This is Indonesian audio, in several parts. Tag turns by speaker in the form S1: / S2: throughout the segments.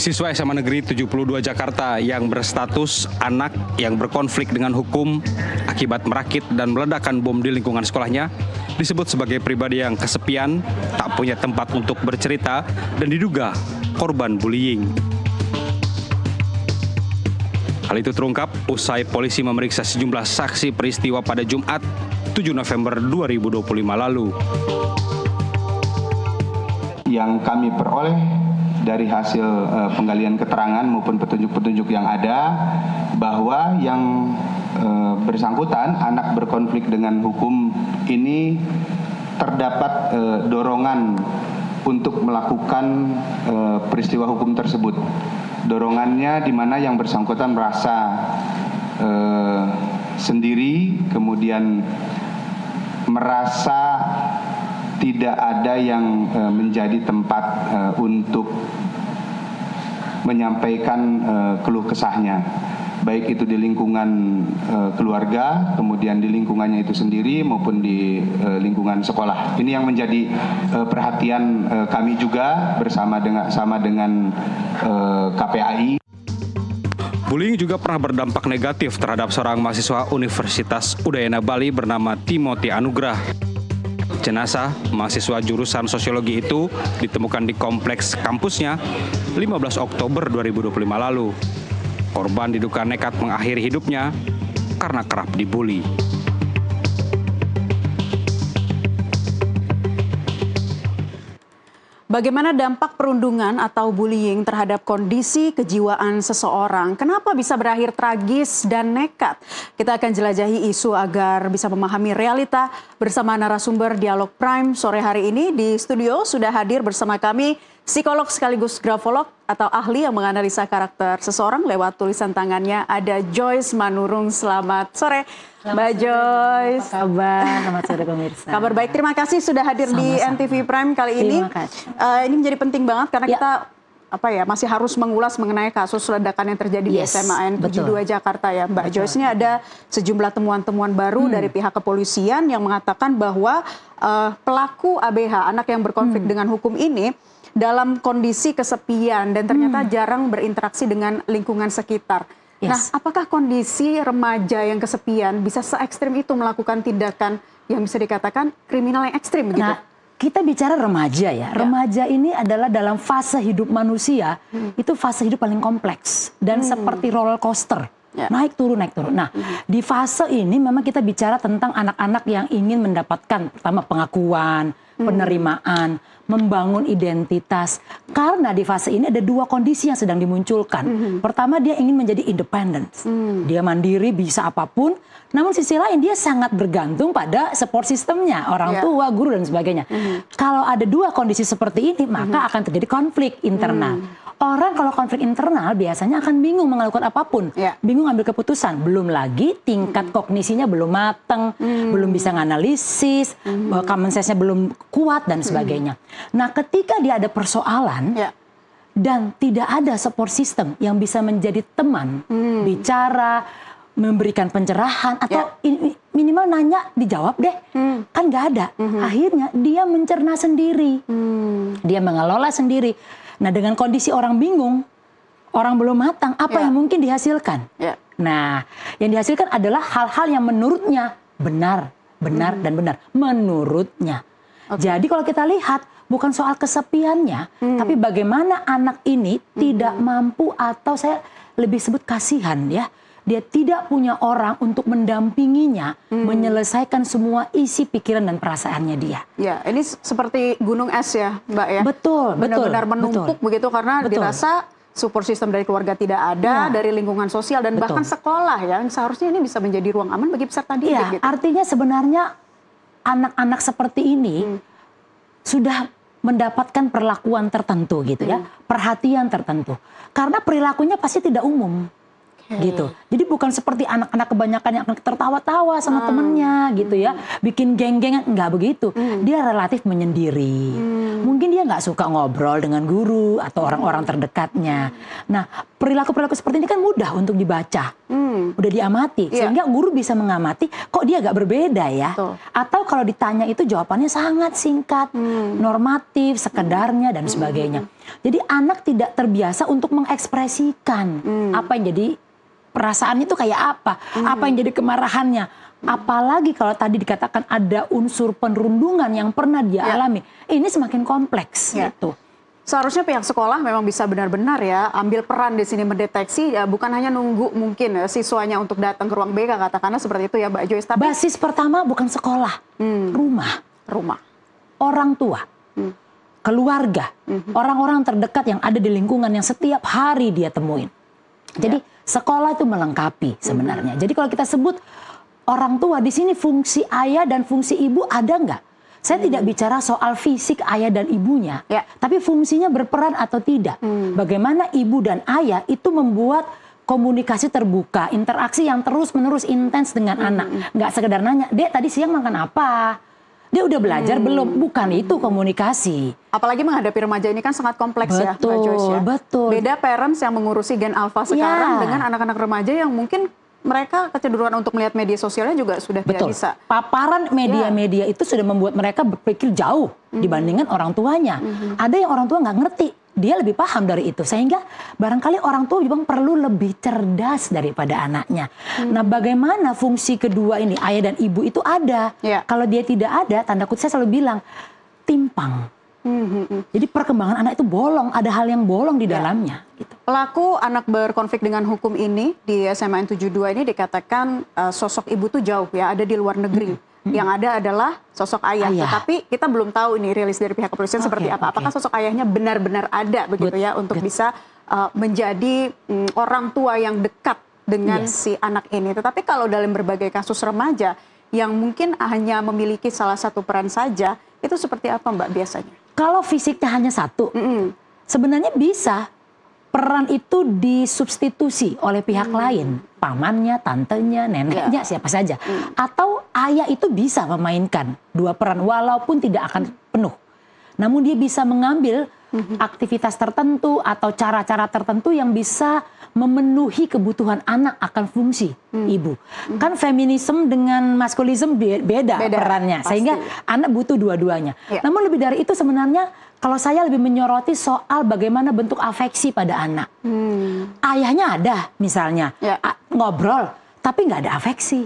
S1: Siswa SMA Negeri 72 Jakarta yang berstatus anak yang berkonflik dengan hukum akibat merakit dan meledakkan bom di lingkungan sekolahnya disebut sebagai pribadi yang kesepian, tak punya tempat untuk bercerita, dan diduga korban bullying. Hal itu terungkap usai polisi memeriksa sejumlah saksi peristiwa pada Jumat 7 November 2025 lalu.
S2: Yang kami peroleh dari hasil penggalian keterangan maupun petunjuk-petunjuk yang ada, bahwa yang bersangkutan anak berkonflik dengan hukum ini terdapat dorongan untuk melakukan peristiwa hukum tersebut. Dorongannya di mana yang bersangkutan merasa sendiri, kemudian merasa tidak ada yang menjadi tempat untuk menyampaikan keluh kesahnya, baik itu di lingkungan keluarga, kemudian di lingkungannya itu sendiri, maupun di lingkungan sekolah. Ini yang menjadi perhatian kami juga bersama dengan KPAI.
S1: Bullying juga pernah berdampak negatif terhadap seorang mahasiswa Universitas Udayana Bali bernama Timothy Anugrah. Jenazah mahasiswa jurusan sosiologi itu ditemukan di kompleks kampusnya 15 Oktober 2025 lalu. Korban diduga nekat mengakhiri hidupnya karena kerap dibully.
S3: Bagaimana dampak perundungan atau bullying terhadap kondisi kejiwaan seseorang? Kenapa bisa berakhir tragis dan nekat? Kita akan jelajahi isu agar bisa memahami realita bersama narasumber Dialog Prime sore hari ini. Di studio sudah hadir bersama kami psikolog sekaligus grafolog atau ahli yang menganalisa karakter seseorang lewat tulisan tangannya. Ada Joyce Manurung. Selamat sore, Mbak Joyce.
S4: Apa kabar? Selamat sore pemirsa.
S3: Kabar baik, terima kasih sudah hadir di NTV Prime kali ini.
S4: Terima kasih.
S3: Ini menjadi penting banget karena kita masih harus mengulas mengenai kasus ledakan yang terjadi di SMA N 72 Jakarta ya, Mbak Joyce. Ini ada sejumlah temuan-temuan baru dari pihak kepolisian yang mengatakan bahwa pelaku ABH, anak yang berkonflik dengan hukum ini, dalam kondisi kesepian dan ternyata jarang berinteraksi dengan lingkungan sekitar. Nah, apakah kondisi remaja yang kesepian bisa se-ekstrim itu melakukan tindakan yang bisa dikatakan kriminal yang ekstrim begitu?
S4: Nah, kita bicara remaja ya. Remaja ini adalah dalam fase hidup manusia, itu fase hidup paling kompleks dan seperti roller coaster. Naik turun, naik turun. Nah, di fase ini memang kita bicara tentang anak-anak yang ingin mendapatkan pertama pengakuan, penerimaan, membangun identitas. Karena di fase ini ada dua kondisi yang sedang dimunculkan. Pertama, dia ingin menjadi independen. Dia mandiri, bisa apapun. Namun sisi lain dia sangat bergantung pada support sistemnya, orang tua, guru dan sebagainya. Kalau ada dua kondisi seperti ini, maka akan terjadi konflik internal. Orang kalau konflik internal biasanya akan bingung melakukan apapun, bingung ambil keputusan. Belum lagi tingkat kognisinya belum matang, belum bisa nganalisis, common sense-nya belum kuat dan sebagainya. Nah, ketika dia ada persoalan dan tidak ada support system yang bisa menjadi teman, bicara, memberikan pencerahan atau minimal nanya dijawab deh, kan nggak ada. Akhirnya dia mencerna sendiri, dia mengelola sendiri. Nah, dengan kondisi orang bingung, orang belum matang, apa yang mungkin dihasilkan? Nah, yang dihasilkan adalah hal-hal yang menurutnya benar, dan benar. Menurutnya. Jadi kalau kita lihat, bukan soal kesepiannya, tapi bagaimana anak ini tidak mampu atau saya lebih sebut kasihan ya. Dia tidak punya orang untuk mendampinginya, menyelesaikan semua isi pikiran dan perasaannya dia. Ya, ini seperti gunung es ya, Mbak ya. Betul, benar-benar menumpuk begitu karena dirasa support system dari keluarga tidak ada, dari lingkungan sosial dan bahkan sekolah ya, yang seharusnya ini bisa menjadi ruang aman bagi peserta didik. Iya, gitu. Artinya sebenarnya anak-anak seperti ini sudah mendapatkan perlakuan tertentu gitu ya, perhatian tertentu. Karena perilakunya pasti tidak umum. Gitu. Jadi bukan seperti anak-anak kebanyakan yang akan tertawa-tawa sama temennya gitu ya, bikin geng-gengan, enggak begitu. Dia relatif menyendiri. Mungkin dia nggak suka ngobrol dengan guru atau orang-orang terdekatnya. Nah, perilaku-perilaku seperti ini kan mudah untuk dibaca, udah diamati, sehingga guru bisa mengamati kok dia agak berbeda ya. Atau kalau ditanya itu jawabannya sangat singkat, normatif, sekedarnya dan sebagainya. Jadi anak tidak terbiasa untuk mengekspresikan apa yang jadi perasaannya itu kayak apa yang jadi kemarahannya. Apalagi kalau tadi dikatakan ada unsur penrundungan yang pernah dia alami, ini semakin kompleks gitu.
S3: Seharusnya pihak sekolah memang bisa benar-benar ya ambil peran di sini mendeteksi, ya bukan hanya nunggu mungkin ya, siswanya untuk datang ke ruang BK katakanlah seperti itu ya Mbak Joyce. Tapi
S4: basis pertama bukan sekolah, rumah, orang tua, keluarga, orang-orang terdekat yang ada di lingkungan yang setiap hari dia temuin. Jadi sekolah itu melengkapi sebenarnya. Jadi kalau kita sebut orang tua di sini fungsi ayah dan fungsi ibu ada nggak? Saya tidak bicara soal fisik ayah dan ibunya, tapi fungsinya berperan atau tidak. Bagaimana ibu dan ayah itu membuat komunikasi terbuka, interaksi yang terus-menerus intens dengan anak. Nggak sekedar nanya, Dek tadi siang makan apa? Dia udah belajar belum? Bukan itu komunikasi.
S3: Apalagi menghadapi remaja ini kan sangat kompleks ya Mbak Joyce ya.
S4: Betul.
S3: Beda parents yang mengurusi gen alpha sekarang dengan anak-anak remaja yang mungkin mereka kecenderungan untuk melihat media sosialnya juga sudah tidak bisa.
S4: Paparan media-media itu sudah membuat mereka berpikir jauh dibandingkan orang tuanya. Ada yang orang tua nggak ngerti, dia lebih paham dari itu. Sehingga barangkali orang tua juga perlu lebih cerdas daripada anaknya. Nah bagaimana fungsi kedua ini, ayah dan ibu itu ada. Kalau dia tidak ada, tanda kutip saya selalu bilang, timpang. Jadi perkembangan anak itu bolong, ada hal yang bolong di dalamnya. Gitu.
S3: Pelaku anak berkonflik dengan hukum ini di SMAN 72 ini dikatakan sosok ibu tuh jauh ya, ada di luar negeri. Yang ada adalah sosok ayah. Tetapi kita belum tahu ini rilis dari pihak kepolisian seperti apa. Apakah sosok ayahnya benar-benar ada begitu ya untuk bisa menjadi orang tua yang dekat dengan si anak ini. Tetapi kalau dalam berbagai kasus remaja yang mungkin hanya memiliki salah satu peran saja, itu seperti apa Mbak biasanya?
S4: Kalau fisiknya hanya satu, sebenarnya bisa peran itu disubstitusi oleh pihak lain, pamannya, tantenya, neneknya, siapa saja. Atau ayah itu bisa memainkan dua peran walaupun tidak akan penuh. Namun dia bisa mengambil aktivitas tertentu atau cara-cara tertentu yang bisa memenuhi kebutuhan anak akan fungsi ibu. Kan feminisme dengan maskulisme beda perannya, pasti. Sehingga anak butuh dua-duanya. Namun lebih dari itu sebenarnya kalau saya lebih menyoroti soal bagaimana bentuk afeksi pada anak. Ayahnya ada misalnya, ngobrol, tapi nggak ada afeksi.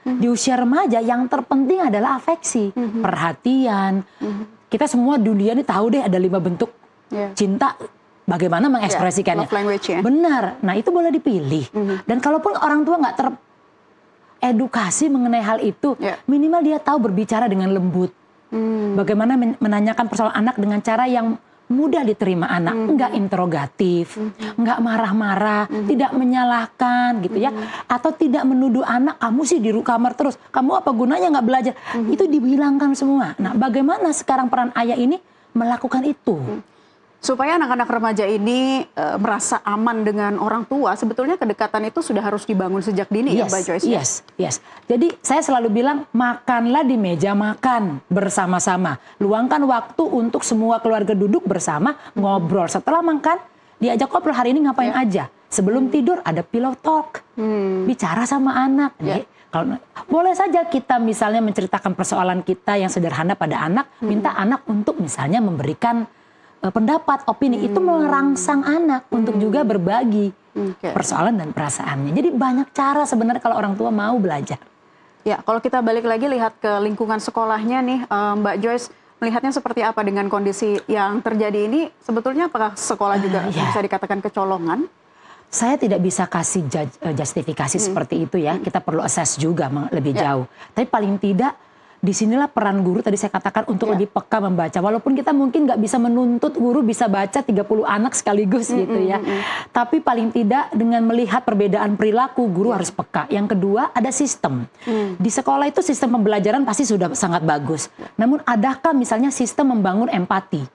S4: Di usia remaja yang terpenting adalah afeksi, perhatian. Kita semua dunia ini tahu deh ada 5 bentuk cinta. Bagaimana mengekspresikannya?
S3: Love language ya.
S4: Benar. Nah itu boleh dipilih. Dan kalaupun orang tua nggak teredukasi mengenai hal itu, minimal dia tahu berbicara dengan lembut. Bagaimana menanyakan persoalan anak dengan cara yang mudah diterima anak, nggak interrogatif, nggak marah-marah, tidak menyalahkan gitu ya, atau tidak menuduh anak kamu sih di kamar terus, kamu apa gunanya nggak belajar, itu dihilangkan semua. Nah bagaimana sekarang peran ayah ini melakukan itu?
S3: Supaya anak-anak remaja ini merasa aman dengan orang tua, sebetulnya kedekatan itu sudah harus dibangun sejak dini ya Mbak Joyce?
S4: Yes. Jadi saya selalu bilang, makanlah di meja makan bersama-sama. Luangkan waktu untuk semua keluarga duduk bersama, ngobrol. Setelah makan, diajak ngobrol hari ini ngapain aja. Sebelum tidur ada pillow talk, bicara sama anak. Kalau boleh saja kita misalnya menceritakan persoalan kita yang sederhana pada anak, minta anak untuk misalnya memberikan pendapat, opini, itu merangsang anak untuk juga berbagi persoalan dan perasaannya. Jadi banyak cara sebenarnya kalau orang tua mau belajar.
S3: Ya, kalau kita balik lagi lihat ke lingkungan sekolahnya nih, Mbak Joyce, melihatnya seperti apa dengan kondisi yang terjadi ini? Sebetulnya apakah sekolah juga bisa dikatakan kecolongan?
S4: Saya tidak bisa kasih justifikasi seperti itu ya. Kita perlu assess juga lebih jauh. Tapi paling tidak, disinilah peran guru tadi saya katakan untuk lebih peka membaca. Walaupun kita mungkin nggak bisa menuntut guru bisa baca 30 anak sekaligus gitu ya. Tapi paling tidak dengan melihat perbedaan perilaku, guru harus peka. Yang kedua ada sistem. Di sekolah itu sistem pembelajaran pasti sudah sangat bagus. Namun adakah misalnya sistem membangun empati?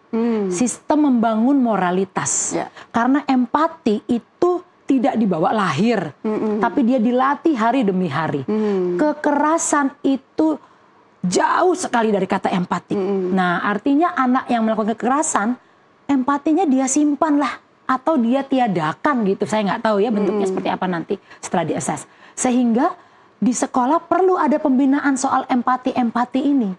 S4: Sistem membangun moralitas. Karena empati itu tidak dibawa lahir. Tapi dia dilatih hari demi hari. Kekerasan itu jauh sekali dari kata empati. Nah, artinya anak yang melakukan kekerasan, empatinya dia simpan lah. Atau dia tiadakan gitu. Saya nggak tahu ya bentuknya seperti apa nanti setelah diasess. Sehingga di sekolah perlu ada pembinaan soal empati-empati ini.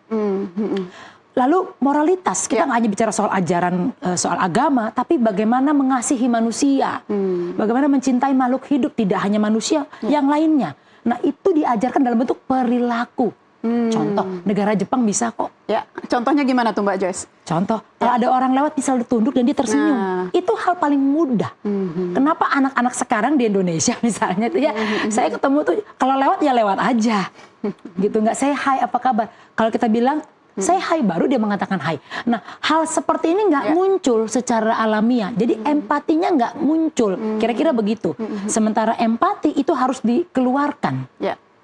S4: Lalu moralitas, kita nggak hanya bicara soal ajaran, soal agama, tapi bagaimana mengasihi manusia, bagaimana mencintai makhluk hidup, tidak hanya manusia, yang lainnya. Nah itu diajarkan dalam bentuk perilaku. Contoh, negara Jepang bisa kok.
S3: Ya, contohnya gimana tuh Mbak Joyce?
S4: Contoh, kalau ada orang lewat bisa tunduk dan dia tersenyum. Itu hal paling mudah. Kenapa anak-anak sekarang di Indonesia misalnya tuh ya, saya ketemu tuh kalau lewat ya lewat aja. Gitu, nggak say hi apa kabar. Kalau kita bilang say hi, baru dia mengatakan hi. Nah, hal seperti ini nggak muncul secara alamiah. Jadi empatinya nggak muncul. Kira-kira begitu. Sementara empati itu harus dikeluarkan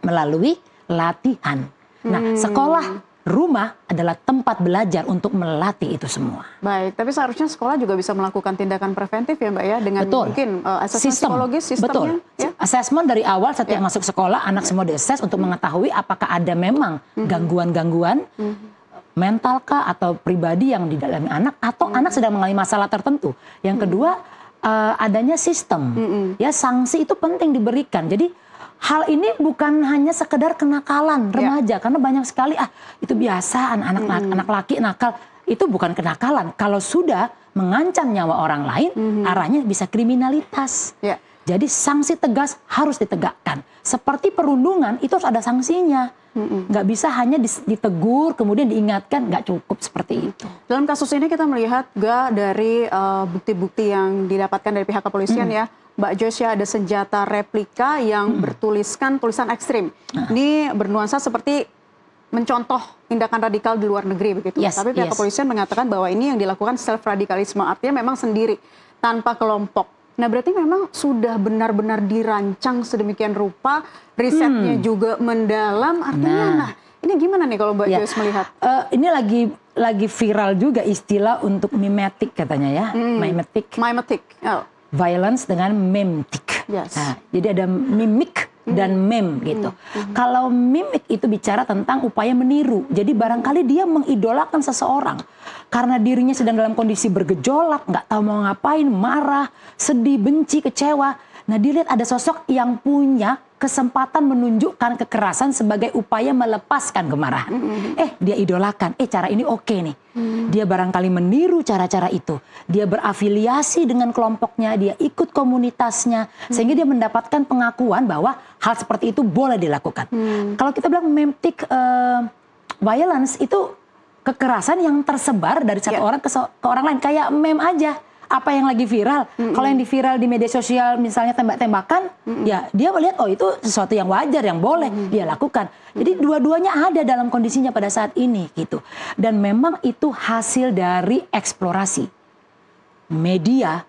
S4: melalui latihan. Nah, sekolah, rumah adalah tempat belajar untuk melatih itu semua.
S3: Baik, tapi seharusnya sekolah juga bisa melakukan tindakan preventif ya Mbak ya, dengan mungkin asesmen psikologis sistemnya.
S4: Betul. Asesmen dari awal setiap masuk sekolah, anak semua diases untuk mengetahui apakah ada memang gangguan-gangguan mental kah atau pribadi yang di dalam anak, atau anak sedang mengalami masalah tertentu. Yang kedua, adanya sistem. Ya, sanksi itu penting diberikan. Jadi hal ini bukan hanya sekedar kenakalan remaja, karena banyak sekali itu biasa anak laki nakal. Itu bukan kenakalan. Kalau sudah mengancam nyawa orang lain, arahnya bisa kriminalitas. Jadi sanksi tegas harus ditegakkan. Seperti perundungan itu harus ada sanksinya. Nggak bisa hanya ditegur kemudian diingatkan, nggak cukup seperti itu.
S3: Dalam kasus ini kita melihat dari bukti-bukti yang didapatkan dari pihak kepolisian ya, Mbak Joyce, ya, ada senjata replika yang bertuliskan tulisan ekstrim. Ini bernuansa seperti mencontoh tindakan radikal di luar negeri begitu. Tapi pihak kepolisian mengatakan bahwa ini yang dilakukan self radikalisme, artinya memang sendiri tanpa kelompok. Nah, berarti memang sudah benar-benar dirancang sedemikian rupa, risetnya juga mendalam. Artinya, ini gimana nih kalau Mbak Joyce melihat?
S4: Ini lagi viral juga istilah untuk mimetic katanya ya, mimetic. Violence dengan memtic. Nah, jadi ada mimik dan meme gitu. Kalau mimik itu bicara tentang upaya meniru. Jadi barangkali dia mengidolakan seseorang karena dirinya sedang dalam kondisi bergejolak, nggak tahu mau ngapain, marah, sedih, benci, kecewa. Nah, dilihat ada sosok yang punya kesempatan menunjukkan kekerasan sebagai upaya melepaskan kemarahan. Dia idolakan. Cara ini oke nih. Dia barangkali meniru cara-cara itu. Dia berafiliasi dengan kelompoknya, dia ikut komunitasnya, sehingga dia mendapatkan pengakuan bahwa hal seperti itu boleh dilakukan. Kalau kita bilang memtic violence itu kekerasan yang tersebar dari satu orang ke orang lain, kayak meme aja. Apa yang lagi viral, kalau yang viral di media sosial misalnya tembak-tembakan, ya dia melihat itu sesuatu yang wajar, yang boleh dia lakukan. Jadi dua-duanya ada dalam kondisinya pada saat ini gitu. Dan memang itu hasil dari eksplorasi. Media,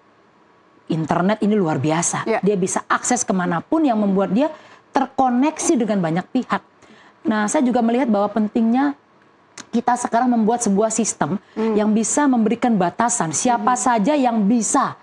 S4: internet ini luar biasa. Dia bisa akses kemanapun yang membuat dia terkoneksi dengan banyak pihak. Nah, saya juga melihat bahwa pentingnya kita sekarang membuat sebuah sistem yang bisa memberikan batasan siapa saja yang bisa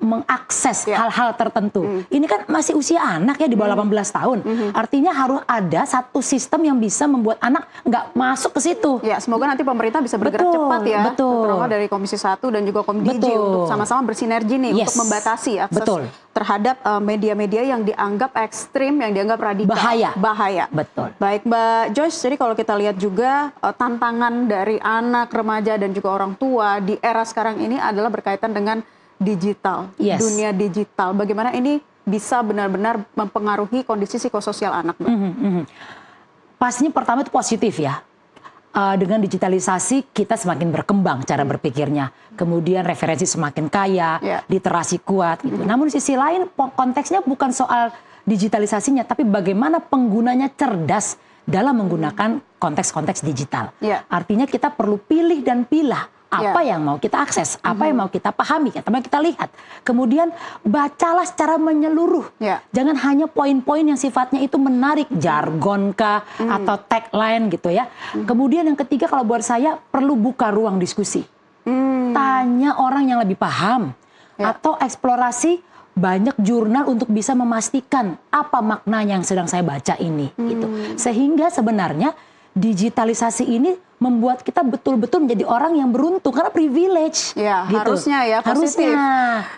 S4: mengakses hal-hal tertentu. Ini kan masih usia anak ya, di bawah 18 tahun. Artinya harus ada satu sistem yang bisa membuat anak nggak masuk ke situ.
S3: Ya, semoga nanti pemerintah bisa bergerak cepat ya. Terutama dari Komisi 1 dan juga Komdiji untuk sama-sama bersinergi nih untuk membatasi akses terhadap media-media yang dianggap ekstrim, yang dianggap radikal. Bahaya.
S4: Betul.
S3: Baik Mbak Joyce, jadi kalau kita lihat juga tantangan dari anak, remaja dan juga orang tua di era sekarang ini adalah berkaitan dengan digital, dunia digital. Bagaimana ini bisa benar-benar mempengaruhi kondisi psikososial anak, Mbak?
S4: Pastinya pertama itu positif ya. Dengan digitalisasi kita semakin berkembang cara berpikirnya. Kemudian referensi semakin kaya, literasi kuat gitu. Namun di sisi lain konteksnya bukan soal digitalisasinya, tapi bagaimana penggunanya cerdas dalam menggunakan konteks-konteks digital. Artinya kita perlu pilih dan pilah. Apa yang mau kita akses, apa yang mau kita pahami, apa yang kita lihat. Kemudian bacalah secara menyeluruh. Jangan hanya poin-poin yang sifatnya itu menarik, jargon kah, atau tagline gitu ya. Kemudian yang ketiga kalau buat saya perlu buka ruang diskusi. Tanya orang yang lebih paham. Atau eksplorasi banyak jurnal untuk bisa memastikan apa makna yang sedang saya baca ini. Gitu. Sehingga sebenarnya digitalisasi ini membuat kita betul-betul menjadi orang yang beruntung karena privilege. Gitu.
S3: Harusnya ya, positif.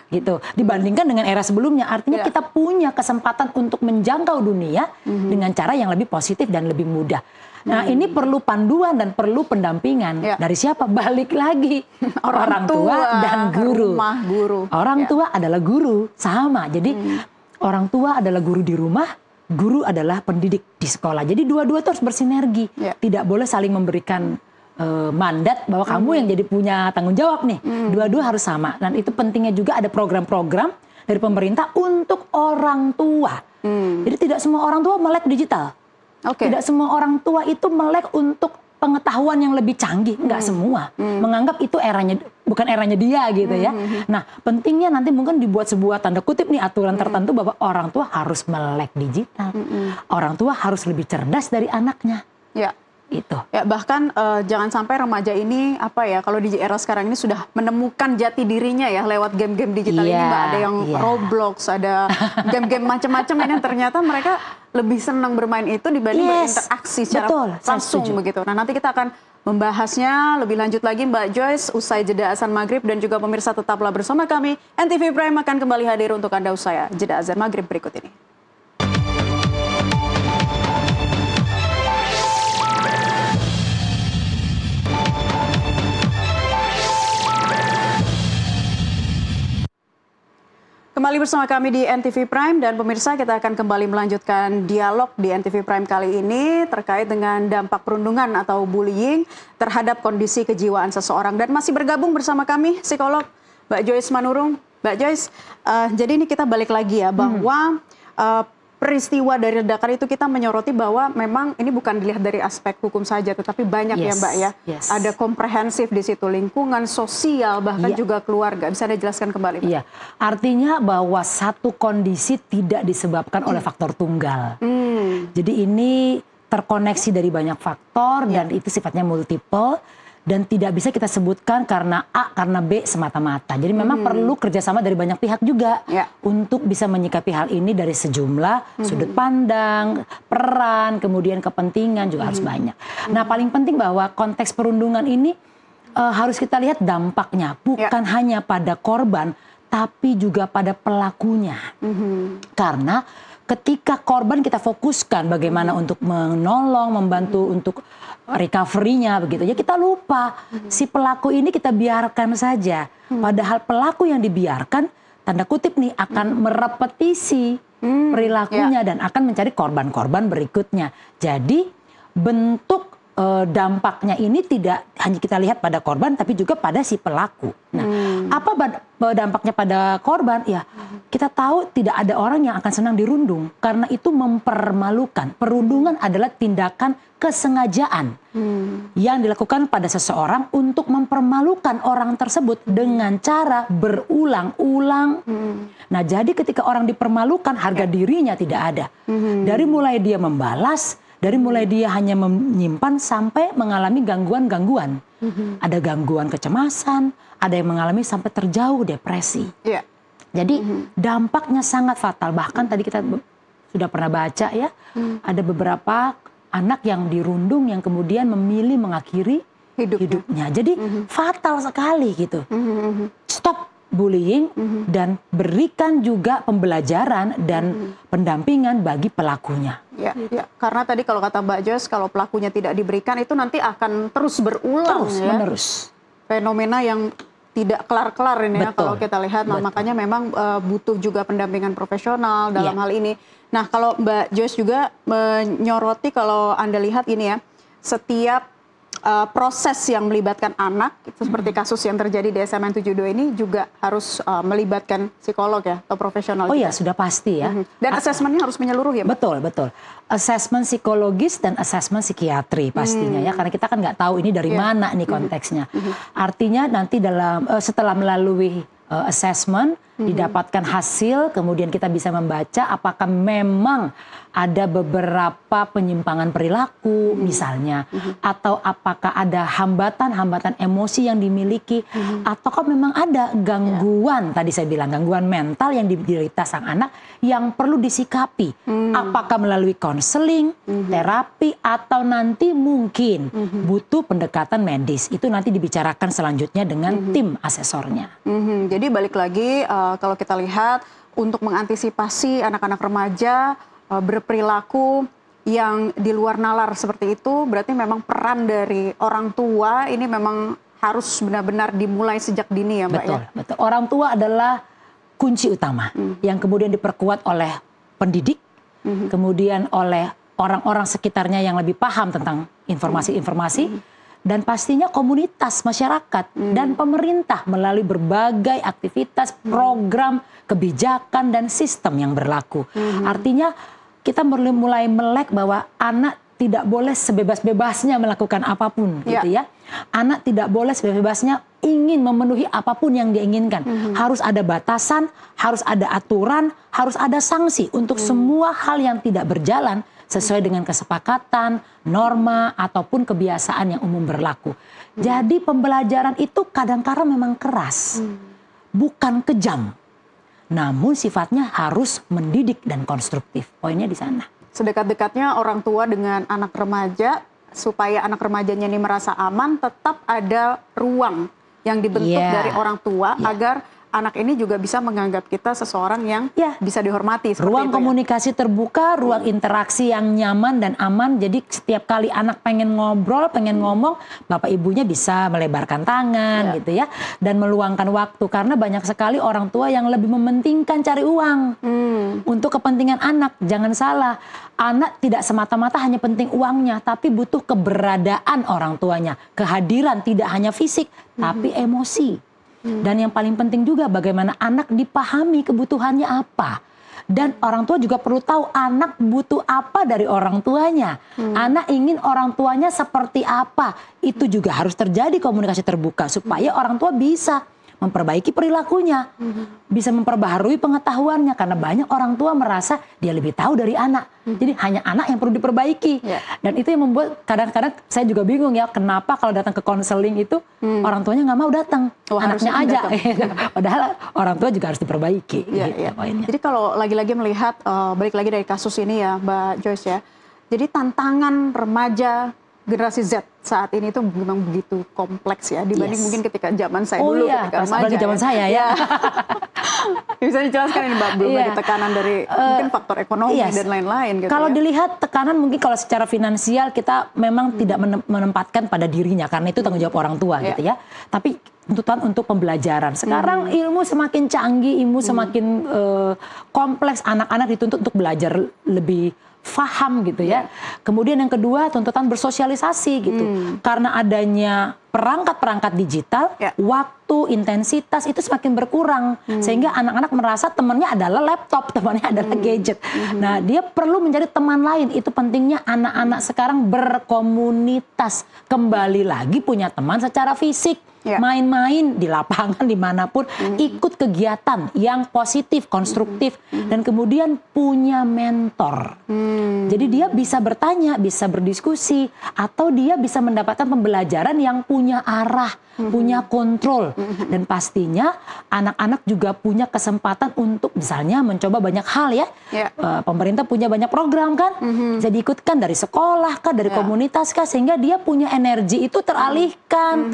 S4: Gitu. Dibandingkan dengan era sebelumnya, artinya kita punya kesempatan untuk menjangkau dunia dengan cara yang lebih positif dan lebih mudah. Nah ini perlu panduan dan perlu pendampingan. Dari siapa? Balik lagi orang tua dan guru.
S3: Rumah guru.
S4: Orang tua adalah guru, sama. Jadi orang tua adalah guru di rumah, guru adalah pendidik di sekolah. Jadi dua-dua itu harus bersinergi. Tidak boleh saling memberikan mandat bahwa kamu yang jadi punya tanggung jawab nih. Dua-dua harus sama. Dan itu pentingnya juga ada program-program dari pemerintah untuk orang tua. Jadi tidak semua orang tua melek digital. Tidak semua orang tua itu melek untuk pengetahuan yang lebih canggih. Enggak semua. Menganggap itu eranya, bukan eranya dia gitu ya. Nah pentingnya nanti mungkin dibuat sebuah tanda kutip nih aturan tertentu bahwa orang tua harus melek digital. Orang tua harus lebih cerdas dari anaknya. Itu.
S3: Ya bahkan jangan sampai remaja ini kalau di era sekarang ini sudah menemukan jati dirinya ya lewat game-game digital ini Mbak. Ada yang Roblox, ada game-game macam-macam yang ternyata mereka lebih senang bermain itu dibanding berinteraksi secara langsung begitu. Nah nanti kita akan membahasnya lebih lanjut lagi Mbak Joyce usai jeda azan maghrib, dan juga pemirsa tetaplah bersama kami. NTV Prime akan kembali hadir untuk Anda usai jeda azan maghrib berikut ini. Kembali bersama kami di NTV Prime, dan pemirsa kita akan kembali melanjutkan dialog di NTV Prime kali ini terkait dengan dampak perundungan atau bullying terhadap kondisi kejiwaan seseorang. Dan masih bergabung bersama kami psikolog Mbak Joyce Manurung. Mbak Joyce, jadi ini kita balik lagi ya bahwa peristiwa dari ledakan itu kita menyoroti bahwa memang ini bukan dilihat dari aspek hukum saja, tetapi banyak ya Mbak ya. Ada komprehensif di situ, lingkungan sosial, bahkan juga keluarga. Bisa Anda jelaskan kembali Mbak?
S4: Iya, artinya bahwa satu kondisi tidak disebabkan oleh faktor tunggal. Jadi ini terkoneksi dari banyak faktor dan itu sifatnya multiple. Dan tidak bisa kita sebutkan karena A, karena B semata-mata. Jadi memang perlu kerjasama dari banyak pihak juga untuk bisa menyikapi hal ini dari sejumlah sudut pandang, peran, kemudian kepentingan juga harus banyak. Nah paling penting bahwa konteks perundungan ini harus kita lihat dampaknya. Bukan hanya pada korban, tapi juga pada pelakunya. Karena ketika korban kita fokuskan bagaimana untuk menolong, membantu untuk recovery-nya begitu ya, kita lupa si pelaku ini kita biarkan saja. Padahal pelaku yang dibiarkan tanda kutip nih akan merepetisi perilakunya dan akan mencari korban-korban berikutnya. Jadi bentuk dampaknya ini tidak hanya kita lihat pada korban tapi juga pada si pelaku. Nah, apa dampaknya pada korban? Ya, kita tahu tidak ada orang yang akan senang dirundung karena itu mempermalukan. Perundungan adalah tindakan kesengajaan yang dilakukan pada seseorang untuk mempermalukan orang tersebut dengan cara berulang-ulang. Nah, jadi ketika orang dipermalukan, harga dirinya tidak ada. Dari mulai dia membalas, dari mulai dia hanya menyimpan sampai mengalami gangguan-gangguan. Ada gangguan kecemasan, ada yang mengalami sampai terjauh depresi. Jadi dampaknya sangat fatal. Bahkan tadi kita sudah pernah baca ya, ada beberapa anak yang dirundung yang kemudian memilih mengakhiri hidupnya. Jadi fatal sekali gitu. Stop bullying dan berikan juga pembelajaran dan pendampingan bagi pelakunya.
S3: Karena tadi kalau kata Mbak Joyce, kalau pelakunya tidak diberikan itu nanti akan terus berulang
S4: menerus.
S3: Fenomena yang tidak kelar-kelar ini ya kalau kita lihat. Nah, makanya memang butuh juga pendampingan profesional dalam hal ini. Nah, kalau Mbak Joyce juga menyoroti, kalau Anda lihat ini ya, setiap proses yang melibatkan anak, itu seperti kasus yang terjadi di SMN 72 ini juga harus melibatkan psikolog ya atau profesional.
S4: Oh ya, sudah pasti ya.
S3: Dan asesmennya harus menyeluruh ya Mbak?
S4: Betul. Asesmen psikologis dan asesmen psikiatri pastinya ya, karena kita kan nggak tahu ini dari mana nih konteksnya. Artinya nanti setelah melalui assessment didapatkan hasil, kemudian kita bisa membaca apakah memang ada beberapa penyimpangan perilaku misalnya, atau apakah ada hambatan-hambatan emosi yang dimiliki, ataukah memang ada gangguan, tadi saya bilang gangguan mental yang diderita sang anak yang perlu disikapi, apakah melalui konseling, terapi, atau nanti mungkin butuh pendekatan medis. Itu nanti dibicarakan selanjutnya dengan tim asesornya.
S3: Jadi balik lagi, kalau kita lihat untuk mengantisipasi anak-anak remaja berperilaku yang di luar nalar seperti itu, berarti memang peran dari orang tua ini memang harus benar-benar dimulai sejak dini ya Mbak
S4: betul,
S3: ya?
S4: Betul, orang tua adalah kunci utama yang kemudian diperkuat oleh pendidik, kemudian oleh orang-orang sekitarnya yang lebih paham tentang informasi-informasi, dan pastinya komunitas masyarakat dan pemerintah melalui berbagai aktivitas, program, kebijakan, dan sistem yang berlaku. Artinya kita mulai melek bahwa anak tidak boleh sebebas-bebasnya melakukan apapun, gitu ya. Anak tidak boleh sebebas-bebasnya ingin memenuhi apapun yang dia inginkan. Harus ada batasan, harus ada aturan, harus ada sanksi untuk semua hal yang tidak berjalan sesuai dengan kesepakatan, norma, ataupun kebiasaan yang umum berlaku. Jadi pembelajaran itu kadang-kadang memang keras, bukan kejam. Namun sifatnya harus mendidik dan konstruktif. Poinnya di sana.
S3: Sedekat-dekatnya orang tua dengan anak remaja, supaya anak remajanya ini merasa aman, tetap ada ruang yang dibentuk dari orang tua agar anak ini juga bisa menganggap kita seseorang yang bisa dihormati.
S4: Ruang komunikasi terbuka, ruang interaksi yang nyaman dan aman. Jadi setiap kali anak pengen ngobrol, pengen ngomong, bapak ibunya bisa melebarkan tangan gitu ya. Dan meluangkan waktu. Karena banyak sekali orang tua yang lebih mementingkan cari uang untuk kepentingan anak. Jangan salah, anak tidak semata-mata hanya penting uangnya, tapi butuh keberadaan orang tuanya. Kehadiran tidak hanya fisik, tapi emosi. Dan yang paling penting juga bagaimana anak dipahami kebutuhannya apa. Dan orang tua juga perlu tahu anak butuh apa dari orang tuanya. Anak ingin orang tuanya seperti apa. Itu juga harus terjadi komunikasi terbuka supaya orang tua bisa memperbaiki perilakunya, bisa memperbaharui pengetahuannya, karena banyak orang tua merasa dia lebih tahu dari anak. Jadi hanya anak yang perlu diperbaiki. Dan itu yang membuat kadang-kadang saya juga bingung ya, kenapa kalau datang ke konseling itu orang tuanya nggak mau datang, anaknya aja. Padahal orang tua juga harus diperbaiki.
S3: Jadi kalau lagi-lagi melihat, balik lagi dari kasus ini ya Mbak Joyce ya, jadi tantangan remaja generasi Z saat ini tuh memang begitu kompleks ya dibanding mungkin ketika zaman saya dulu ketika remaja.
S4: Zaman saya ya.
S3: Bisa dijelaskan ini Mbak, belum ada tekanan dari mungkin faktor ekonomi dan lain-lain gitu.
S4: Kalau dilihat tekanan mungkin kalau secara finansial kita memang tidak menempatkan pada dirinya karena itu tanggung jawab orang tua gitu ya. Tapi tuntutan untuk pembelajaran. Sekarang ilmu semakin canggih, ilmu semakin kompleks, anak-anak dituntut untuk belajar lebih faham gitu ya. Kemudian yang kedua tuntutan bersosialisasi gitu. Karena adanya perangkat-perangkat digital, waktu, intensitas itu semakin berkurang. Sehingga anak-anak merasa temannya adalah laptop, temannya adalah gadget. Nah, dia perlu menjadi teman lain. Itu pentingnya anak-anak sekarang berkomunitas. Kembali lagi punya teman secara fisik. Main-main di lapangan dimanapun, ikut kegiatan yang positif, konstruktif, dan kemudian punya mentor. Jadi dia bisa bertanya, bisa berdiskusi, atau dia bisa mendapatkan pembelajaran yang punya arah, punya kontrol. Dan pastinya anak-anak juga punya kesempatan untuk misalnya mencoba banyak hal ya. Pemerintah punya banyak program kan, bisa diikutkan dari sekolah kah, dari komunitas kah, sehingga dia punya energi itu teralihkan,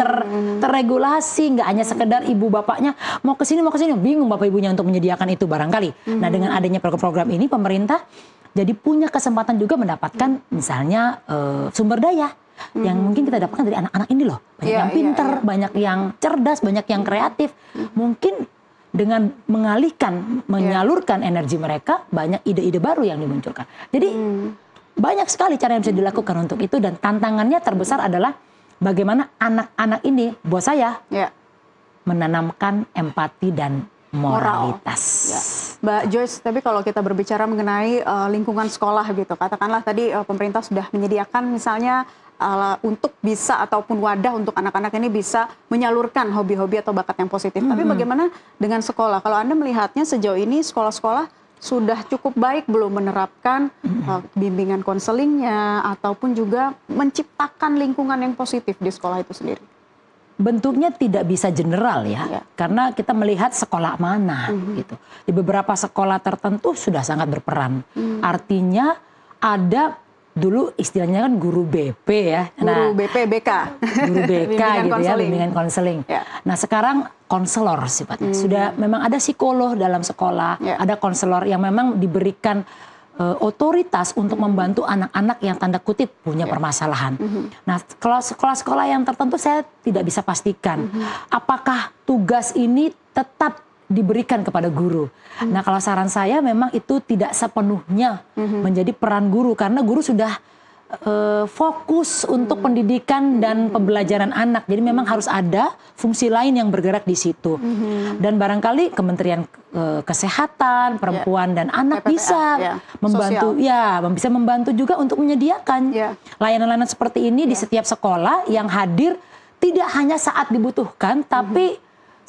S4: terregulasi, nggak hanya sekedar ibu bapaknya mau ke sini, bingung bapak ibunya untuk menyediakan itu barangkali. Nah, dengan adanya program-program ini pemerintah jadi punya kesempatan juga mendapatkan misalnya sumber daya yang mungkin kita dapatkan dari anak-anak ini loh. Banyak yang pinter, banyak yang cerdas, banyak yang kreatif. Mungkin dengan mengalihkan, menyalurkan energi mereka, banyak ide-ide baru yang dimunculkan. Jadi banyak sekali cara yang bisa dilakukan untuk itu, dan tantangannya terbesar adalah bagaimana anak-anak ini, buat saya, menanamkan empati dan moralitas.
S3: Mbak Joyce, tapi kalau kita berbicara mengenai lingkungan sekolah gitu, katakanlah tadi pemerintah sudah menyediakan misalnya untuk bisa ataupun wadah untuk anak-anak ini bisa menyalurkan hobi-hobi atau bakat yang positif. Tapi bagaimana dengan sekolah? Kalau Anda melihatnya sejauh ini sekolah-sekolah sudah cukup baik belum menerapkan bimbingan konselingnya ataupun juga menciptakan lingkungan yang positif di sekolah itu sendiri?
S4: Bentuknya tidak bisa general ya, karena kita melihat sekolah mana gitu. Di beberapa sekolah tertentu sudah sangat berperan. Artinya ada dulu istilahnya kan guru BP ya.
S3: Guru BP, BK.
S4: Guru BK gitu ya, bimbingan konseling. Nah sekarang konselor sifatnya. Sudah memang ada psikolog dalam sekolah, ada konselor yang memang diberikan otoritas untuk membantu anak-anak yang tanda kutip punya permasalahan. Nah, kalau sekolah-sekolah yang tertentu saya tidak bisa pastikan apakah tugas ini tetap diberikan kepada guru. Nah, kalau saran saya memang itu tidak sepenuhnya menjadi peran guru karena guru sudah fokus untuk pendidikan dan pembelajaran anak. Jadi memang harus ada fungsi lain yang bergerak di situ. Dan barangkali Kementerian Kesehatan, Perempuan dan Anak
S3: PPTA,
S4: bisa membantu, bisa membantu juga untuk menyediakan layanan-layanan seperti ini di setiap sekolah yang hadir tidak hanya saat dibutuhkan, tapi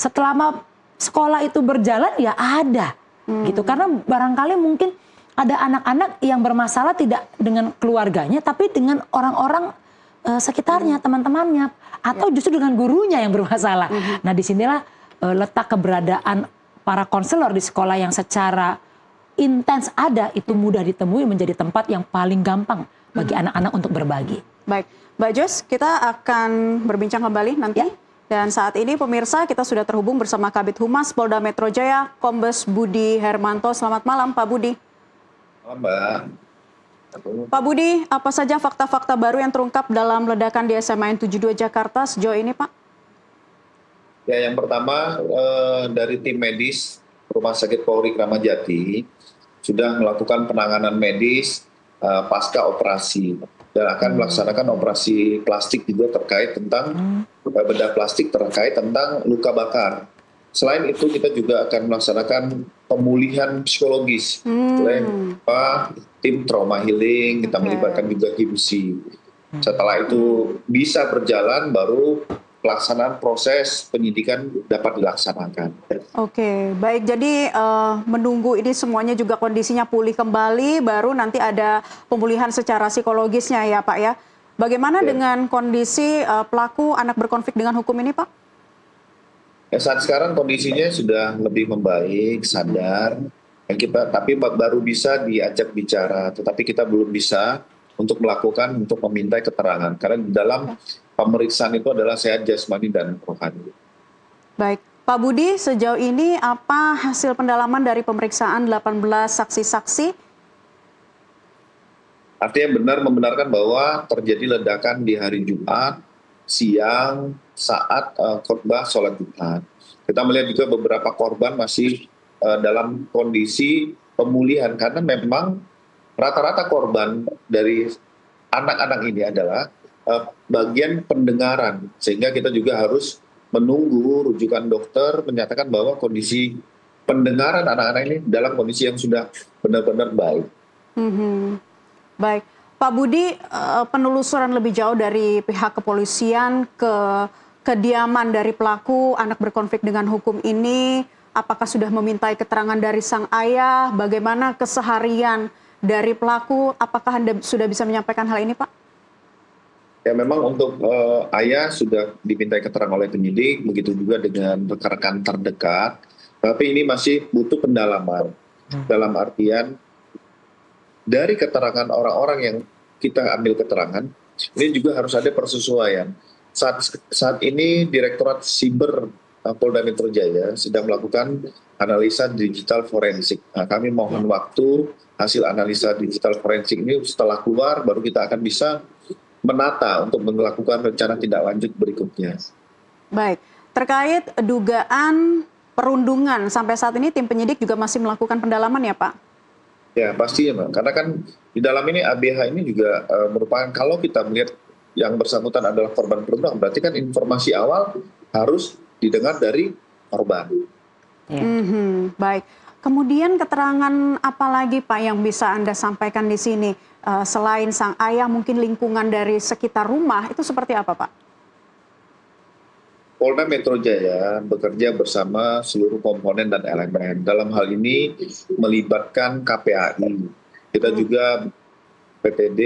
S4: setelah sekolah itu berjalan ya ada, gitu. Karena barangkali mungkin ada anak-anak yang bermasalah tidak dengan keluarganya, tapi dengan orang-orang sekitarnya, teman-temannya, atau justru dengan gurunya yang bermasalah. Nah, disinilah letak keberadaan para konselor di sekolah yang secara intens ada, itu mudah ditemui menjadi tempat yang paling gampang bagi anak-anak untuk berbagi.
S3: Baik, Mbak Joyce, kita akan berbincang kembali nanti. Dan saat ini pemirsa, kita sudah terhubung bersama Kabid Humas Polda Metro Jaya, Kombes Budi Hermanto. Selamat malam, Pak Budi.
S5: Malam, Mbak.
S3: Pak Budi, apa saja fakta-fakta baru yang terungkap dalam ledakan di SMA N 72 Jakarta sejauh ini, Pak?
S5: Ya, yang pertama dari tim medis Rumah Sakit Polri Kramat Jati sudah melakukan penanganan medis pasca operasi dan akan melaksanakan operasi plastik juga terkait tentang bedah plastik terkait tentang luka bakar. Selain itu kita juga akan melaksanakan pemulihan psikologis oleh tim trauma healing, kita melibatkan juga KIMSI. Setelah itu bisa berjalan baru pelaksanaan proses penyidikan dapat dilaksanakan.
S3: Oke, baik. Jadi menunggu ini semuanya juga kondisinya pulih kembali, baru nanti ada pemulihan secara psikologisnya ya Pak ya. Bagaimana dengan kondisi pelaku anak berkonflik dengan hukum ini Pak?
S5: Ya, saat sekarang kondisinya sudah lebih membaik, sadar. Tapi baru bisa diajak bicara, tetapi kita belum bisa untuk meminta keterangan. Karena di dalam pemeriksaan itu adalah sehat jasmani dan rohani.
S3: Baik, Pak Budi, sejauh ini apa hasil pendalaman dari pemeriksaan 18 saksi-saksi?
S5: Artinya benar membenarkan bahwa terjadi ledakan di hari Jumat siang saat khotbah sholat Jumat. Kita melihat juga beberapa korban masih dalam kondisi pemulihan karena memang rata-rata korban dari anak-anak ini adalah bagian pendengaran, sehingga kita juga harus menunggu rujukan dokter menyatakan bahwa kondisi pendengaran anak-anak ini dalam kondisi yang sudah benar-benar baik.
S3: Baik, Pak Budi, penelusuran lebih jauh dari pihak kepolisian ke kediaman dari pelaku anak berkonflik dengan hukum ini, apakah sudah memintai keterangan dari sang ayah, bagaimana keseharian dari pelaku, apakah Anda sudah bisa menyampaikan hal ini Pak?
S5: Ya memang untuk ayah sudah dimintai keterangan oleh penyidik, begitu juga dengan rekan-rekan terdekat, tapi ini masih butuh pendalaman. Dalam artian dari keterangan orang-orang yang kita ambil keterangan, ini juga harus ada persesuaian. Saat ini Direktorat Siber Polda Metro Jaya sedang melakukan analisa digital forensik. Nah, kami mohon waktu hasil analisa digital forensik ini setelah keluar baru kita akan bisa menata untuk melakukan rencana tindak lanjut berikutnya.
S3: Baik, terkait dugaan perundungan sampai saat ini tim penyidik juga masih melakukan pendalaman ya Pak?
S5: Ya pasti ya Pak, karena kan di dalam ini ABH ini juga merupakan kalau kita melihat yang bersangkutan adalah korban perundungan, berarti kan informasi awal harus didengar dari korban.
S3: Baik. Kemudian keterangan apa lagi Pak yang bisa Anda sampaikan di sini? Selain sang ayah, mungkin lingkungan dari sekitar rumah, itu seperti apa Pak?
S5: Polda Metro Jaya bekerja bersama seluruh komponen dan elemen. Dalam hal ini melibatkan KPAI. Kita juga PTD,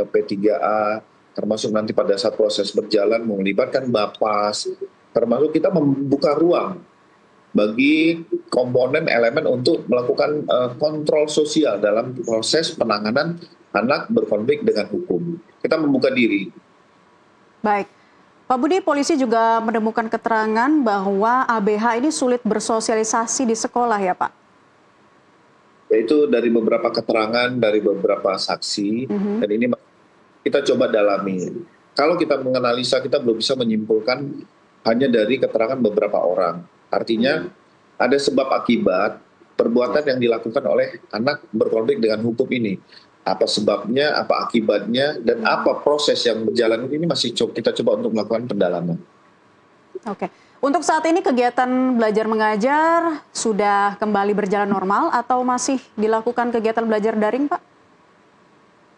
S5: P3A, termasuk nanti pada saat proses berjalan melibatkan Bapas, termasuk kita membuka ruang bagi komponen elemen untuk melakukan kontrol sosial dalam proses penanganan anak berkonflik dengan hukum. Kita membuka diri.
S3: Baik. Pak Budi, polisi juga menemukan keterangan bahwa ABH ini sulit bersosialisasi di sekolah ya Pak?
S5: yaitu dari beberapa keterangan dari beberapa saksi, dan ini kita coba dalami. Kalau kita menganalisa, kita belum bisa menyimpulkan hanya dari keterangan beberapa orang. Artinya ada sebab akibat perbuatan yang dilakukan oleh anak berkonflik dengan hukum ini. Apa sebabnya, apa akibatnya, dan apa proses yang berjalan ini masih kita coba untuk melakukan pendalaman.
S3: Oke. Untuk saat ini kegiatan belajar mengajar sudah kembali berjalan normal atau masih dilakukan kegiatan belajar daring, Pak?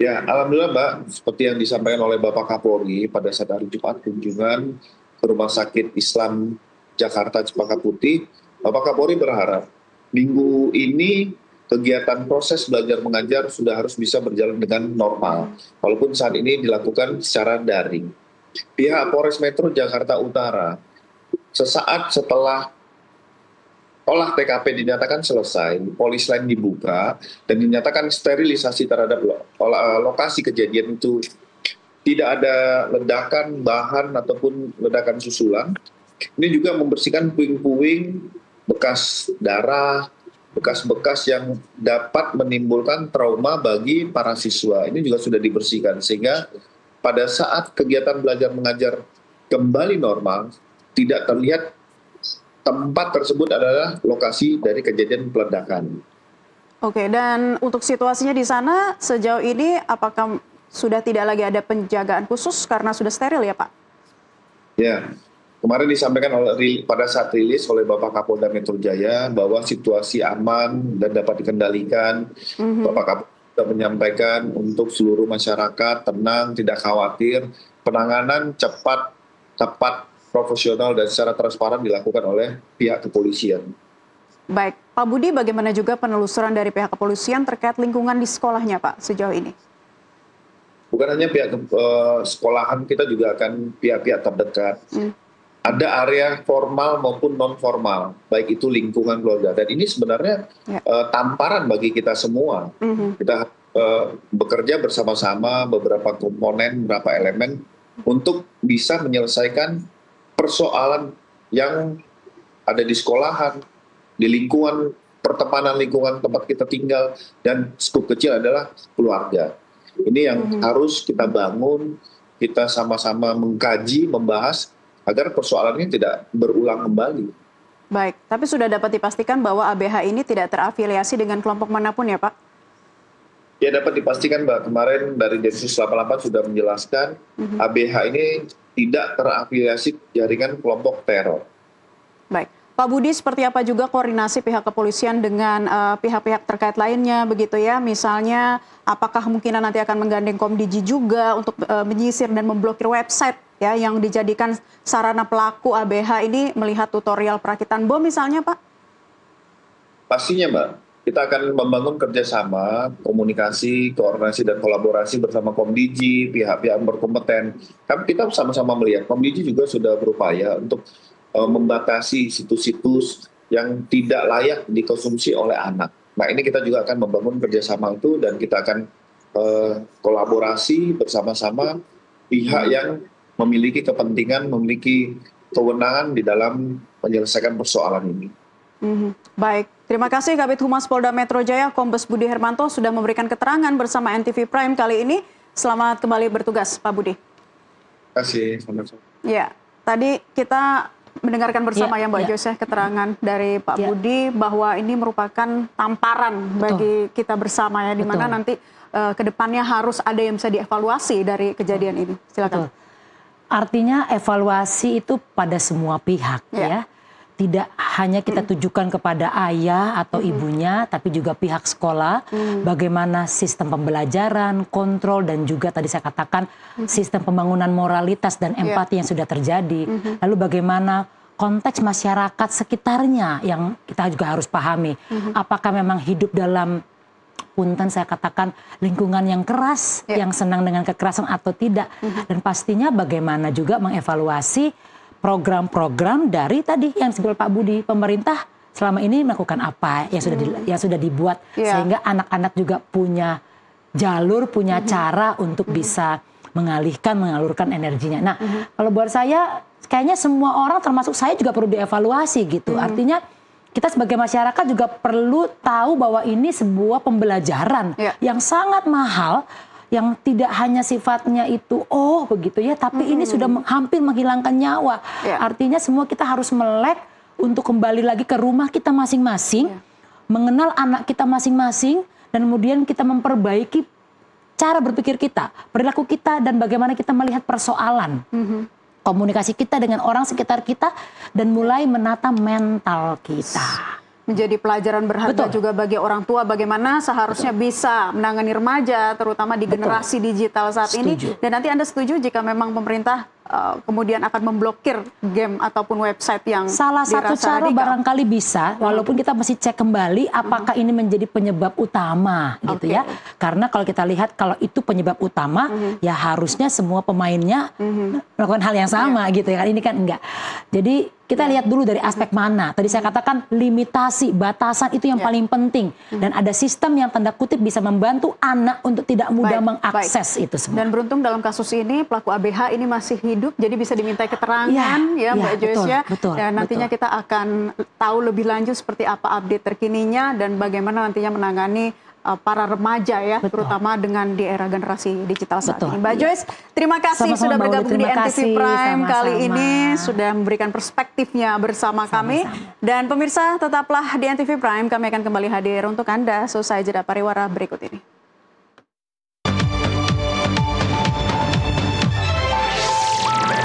S5: Ya, alhamdulillah Mbak, seperti yang disampaikan oleh Bapak Kapolri pada saat hari Jumat kunjungan ke Rumah Sakit Islam Jakarta Cempaka Putih, Bapak Kapolri berharap minggu ini kegiatan proses belajar mengajar sudah harus bisa berjalan dengan normal, walaupun saat ini dilakukan secara daring. Pihak Polres Metro Jakarta Utara, sesaat setelah olah TKP dinyatakan selesai, polis lain dibuka, dan dinyatakan sterilisasi terhadap lokasi kejadian itu, tidak ada ledakan bahan ataupun ledakan susulan. Ini juga membersihkan puing-puing, bekas darah, bekas-bekas yang dapat menimbulkan trauma bagi para siswa. Ini juga sudah dibersihkan, sehingga pada saat kegiatan belajar mengajar kembali normal, tidak terlihat tempat tersebut adalah lokasi dari kejadian peledakan.
S3: Oke, dan untuk situasinya di sana sejauh ini apakah sudah tidak lagi ada penjagaan khusus karena sudah steril ya Pak?
S5: Ya, kemarin disampaikan pada saat rilis oleh Bapak Kapolda Metro Jaya bahwa situasi aman dan dapat dikendalikan. Bapak Kapolda sudah menyampaikan untuk seluruh masyarakat tenang, tidak khawatir, penanganan cepat, tepat, profesional dan secara transparan dilakukan oleh pihak kepolisian.
S3: Baik, Pak Budi, bagaimana juga penelusuran dari pihak kepolisian terkait lingkungan di sekolahnya Pak sejauh ini?
S5: Bukan hanya pihak sekolahan, kita juga akan pihak-pihak terdekat. Ada area formal maupun non formal, baik itu lingkungan keluarga. Dan ini sebenarnya tamparan bagi kita semua. Kita bekerja bersama-sama beberapa komponen, beberapa elemen untuk bisa menyelesaikan persoalan yang ada di sekolahan, di lingkungan pertemanan, lingkungan tempat kita tinggal, dan skup kecil adalah keluarga. Ini yang harus kita bangun, kita sama-sama mengkaji, membahas, agar persoalannya tidak berulang kembali.
S3: Baik, tapi sudah dapat dipastikan bahwa ABH ini tidak terafiliasi dengan kelompok manapun ya Pak?
S5: Ya, dapat dipastikan Mbak, kemarin dari Densus 88 sudah menjelaskan ABH ini tidak terafiliasi jaringan kelompok teror.
S3: Baik, Pak Budi, seperti apa juga koordinasi pihak kepolisian dengan pihak-pihak terkait lainnya begitu ya? Misalnya, apakah kemungkinan nanti akan menggandeng Komdiji juga untuk menyisir dan memblokir website ya yang dijadikan sarana pelaku ABH ini melihat tutorial perakitan bom misalnya Pak?
S5: Pastinya Mbak, kita akan membangun kerjasama, komunikasi, koordinasi dan kolaborasi bersama Komdiji, pihak-pihak berkompeten. Kami kita sama-sama melihat Komdiji juga sudah berupaya untuk membatasi situs-situs yang tidak layak dikonsumsi oleh anak. Nah, ini kita juga akan membangun kerjasama itu dan kita akan kolaborasi bersama-sama pihak yang memiliki kepentingan, memiliki kewenangan di dalam menyelesaikan persoalan ini.
S3: Baik, terima kasih Kabid Humas Polda Metro Jaya, Kombes Budi Hermanto sudah memberikan keterangan bersama NTV Prime kali ini. Selamat kembali bertugas, Pak Budi.
S5: Terima kasih.
S3: Ya, tadi kita mendengarkan bersama ya Mbak Jos ya keterangan dari Pak Budi bahwa ini merupakan tamparan bagi kita bersama ya, di mana nanti ke depannya harus ada yang bisa dievaluasi dari kejadian ini. Silakan.
S4: Artinya evaluasi itu pada semua pihak ya. Tidak hanya kita tujukan kepada ayah atau ibunya, tapi juga pihak sekolah, bagaimana sistem pembelajaran, kontrol, dan juga tadi saya katakan sistem pembangunan moralitas dan empati yang sudah terjadi. Lalu bagaimana konteks masyarakat sekitarnya yang kita juga harus pahami. Apakah memang hidup dalam punten saya katakan lingkungan yang keras, yang senang dengan kekerasan atau tidak. Dan pastinya bagaimana juga mengevaluasi program-program dari tadi yang disebut Pak Budi, pemerintah selama ini melakukan apa yang sudah dibuat sehingga anak-anak juga punya jalur, punya cara untuk bisa mengalurkan energinya. Nah, kalau buat saya kayaknya semua orang termasuk saya juga perlu dievaluasi gitu. Artinya kita sebagai masyarakat juga perlu tahu bahwa ini sebuah pembelajaran yang sangat mahal, yang tidak hanya sifatnya itu begitu ya, tapi ini sudah hampir menghilangkan nyawa. Artinya semua kita harus melek untuk kembali lagi ke rumah kita masing-masing, mengenal anak kita masing-masing, dan kemudian kita memperbaiki cara berpikir kita, perilaku kita, dan bagaimana kita melihat persoalan. Komunikasi kita dengan orang sekitar kita, dan mulai menata mental kita.
S3: Menjadi pelajaran berharga juga bagi orang tua bagaimana seharusnya bisa menangani remaja, terutama di generasi digital saat ini. Dan nanti Anda setuju jika memang pemerintah kemudian akan memblokir game ataupun website yang
S4: salah satu cara radikal. Barangkali bisa, walaupun kita mesti cek kembali apakah ini menjadi penyebab utama gitu ya. Karena kalau kita lihat kalau itu penyebab utama, ya harusnya semua pemainnya melakukan hal yang sama gitu ya. Ini kan enggak. Jadi kita lihat dulu dari aspek mana. Tadi saya katakan limitasi, batasan itu yang paling penting. Dan ada sistem yang tanda kutip bisa membantu anak untuk tidak mudah mengakses itu semua.
S3: Dan beruntung dalam kasus ini pelaku ABH ini masih hidup, jadi bisa dimintai keterangan Mbak Joyce ya. Dan nantinya kita akan tahu lebih lanjut seperti apa update terkininya dan bagaimana nantinya menangani para remaja ya, terutama dengan di era generasi digital saat ini. Mbak Joyce, terima kasih sudah bergabung di NTV Prime kali ini, sudah memberikan perspektifnya bersama kami. Dan pemirsa, tetaplah di NTV Prime, kami akan kembali hadir untuk Anda selesai jeda pariwara berikut ini.